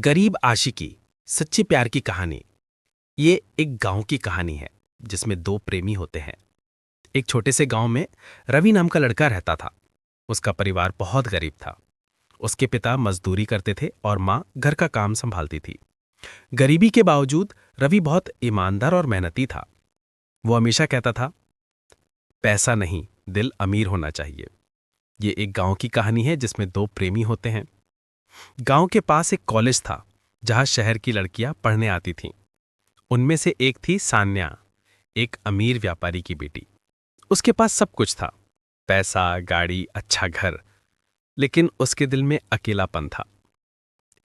गरीब आशिकी सच्चे प्यार की कहानी। ये एक गांव की कहानी है जिसमें दो प्रेमी होते हैं। एक छोटे से गांव में रवि नाम का लड़का रहता था। उसका परिवार बहुत गरीब था। उसके पिता मजदूरी करते थे और माँ घर का काम संभालती थी। गरीबी के बावजूद रवि बहुत ईमानदार और मेहनती था। वो हमेशा कहता था, पैसा नहीं, दिल अमीर होना चाहिए। ये एक गांव की कहानी है जिसमें दो प्रेमी होते हैं। गांव के पास एक कॉलेज था जहां शहर की लड़कियां पढ़ने आती थीं। उनमें से एक थी सान्या, एक अमीर व्यापारी की बेटी। उसके पास सब कुछ था, पैसा, गाड़ी, अच्छा घर, लेकिन उसके दिल में अकेलापन था।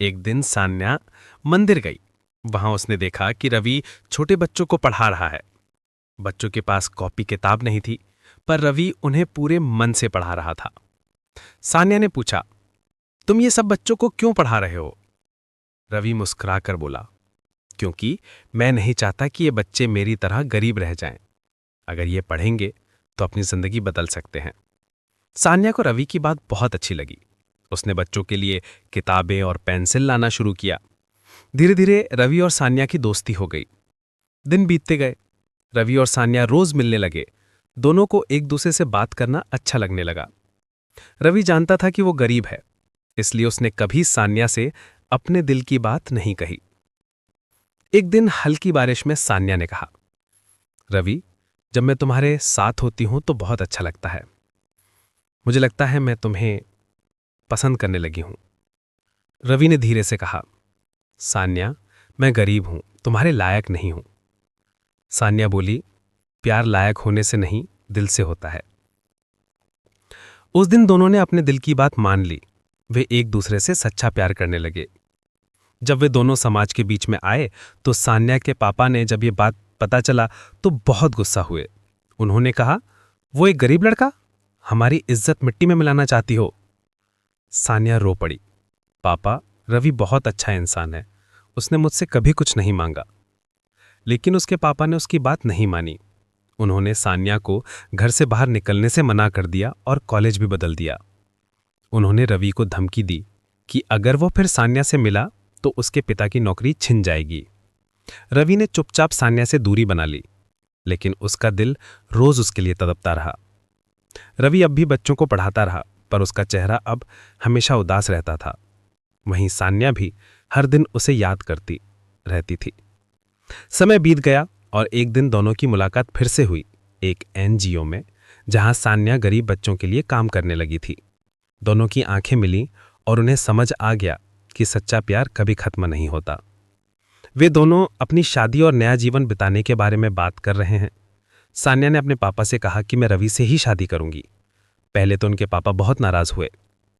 एक दिन सान्या मंदिर गई। वहां उसने देखा कि रवि छोटे बच्चों को पढ़ा रहा है। बच्चों के पास कॉपी किताब नहीं थी, पर रवि उन्हें पूरे मन से पढ़ा रहा था। सान्या ने पूछा, तुम ये सब बच्चों को क्यों पढ़ा रहे हो? रवि मुस्कुराकर बोला, क्योंकि मैं नहीं चाहता कि ये बच्चे मेरी तरह गरीब रह जाएं। अगर ये पढ़ेंगे तो अपनी जिंदगी बदल सकते हैं। सान्या को रवि की बात बहुत अच्छी लगी। उसने बच्चों के लिए किताबें और पेंसिल लाना शुरू किया। धीरे धीरे रवि और सान्या की दोस्ती हो गई। दिन बीतते गए। रवि और सान्या रोज मिलने लगे। दोनों को एक दूसरे से बात करना अच्छा लगने लगा। रवि जानता था कि वो गरीब है, इसलिए उसने कभी सान्या से अपने दिल की बात नहीं कही। एक दिन हल्की बारिश में सान्या ने कहा, रवि, जब मैं तुम्हारे साथ होती हूं तो बहुत अच्छा लगता है। मुझे लगता है मैं तुम्हें पसंद करने लगी हूं। रवि ने धीरे से कहा, सान्या, मैं गरीब हूं, तुम्हारे लायक नहीं हूं। सान्या बोली, प्यार लायक होने से नहीं, दिल से होता है। उस दिन दोनों ने अपने दिल की बात मान ली। वे एक दूसरे से सच्चा प्यार करने लगे। जब वे दोनों समाज के बीच में आए तो सान्या के पापा ने जब ये बात पता चला तो बहुत गुस्सा हुए। उन्होंने कहा, वो एक गरीब लड़का हमारी इज्जत मिट्टी में मिलाना चाहती हो। सान्या रो पड़ी, पापा, रवि बहुत अच्छा इंसान है, उसने मुझसे कभी कुछ नहीं मांगा। लेकिन उसके पापा ने उसकी बात नहीं मानी। उन्होंने सान्या को घर से बाहर निकलने से मना कर दिया और कॉलेज भी बदल दिया। उन्होंने रवि को धमकी दी कि अगर वो फिर सान्या से मिला तो उसके पिता की नौकरी छिन जाएगी। रवि ने चुपचाप सान्या से दूरी बना ली, लेकिन उसका दिल रोज उसके लिए तड़पता रहा। रवि अब भी बच्चों को पढ़ाता रहा, पर उसका चेहरा अब हमेशा उदास रहता था। वहीं सान्या भी हर दिन उसे याद करती रहती थी। समय बीत गया और एक दिन दोनों की मुलाकात फिर से हुई, एक एनजीओ में, जहां सान्या गरीब बच्चों के लिए काम करने लगी थी। दोनों की आंखें मिली और उन्हें समझ आ गया कि सच्चा प्यार कभी खत्म नहीं होता। वे दोनों अपनी शादी और नया जीवन बिताने के बारे में बात कर रहे हैं। सान्या ने अपने पापा से कहा कि मैं रवि से ही शादी करूंगी। पहले तो उनके पापा बहुत नाराज हुए,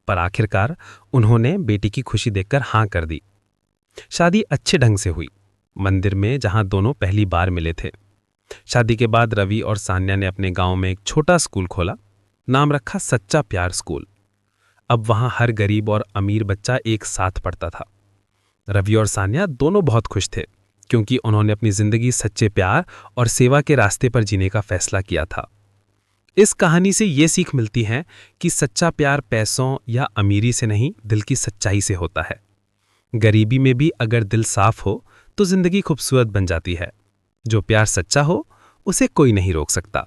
पर आखिरकार उन्होंने बेटी की खुशी देखकर हां कर दी। शादी अच्छे ढंग से हुई, मंदिर में, जहां दोनों पहली बार मिले थे। शादी के बाद रवि और सान्या ने अपने गांव में एक छोटा स्कूल खोला। नाम रखा सच्चा प्यार स्कूल। अब वहां हर गरीब और अमीर बच्चा एक साथ पढ़ता था। रवि और सान्या दोनों बहुत खुश थे, क्योंकि उन्होंने अपनी जिंदगी सच्चे प्यार और सेवा के रास्ते पर जीने का फैसला किया था। इस कहानी से ये सीख मिलती है कि सच्चा प्यार पैसों या अमीरी से नहीं, दिल की सच्चाई से होता है। गरीबी में भी अगर दिल साफ हो तो जिंदगी खूबसूरत बन जाती है। जो प्यार सच्चा हो, उसे कोई नहीं रोक सकता।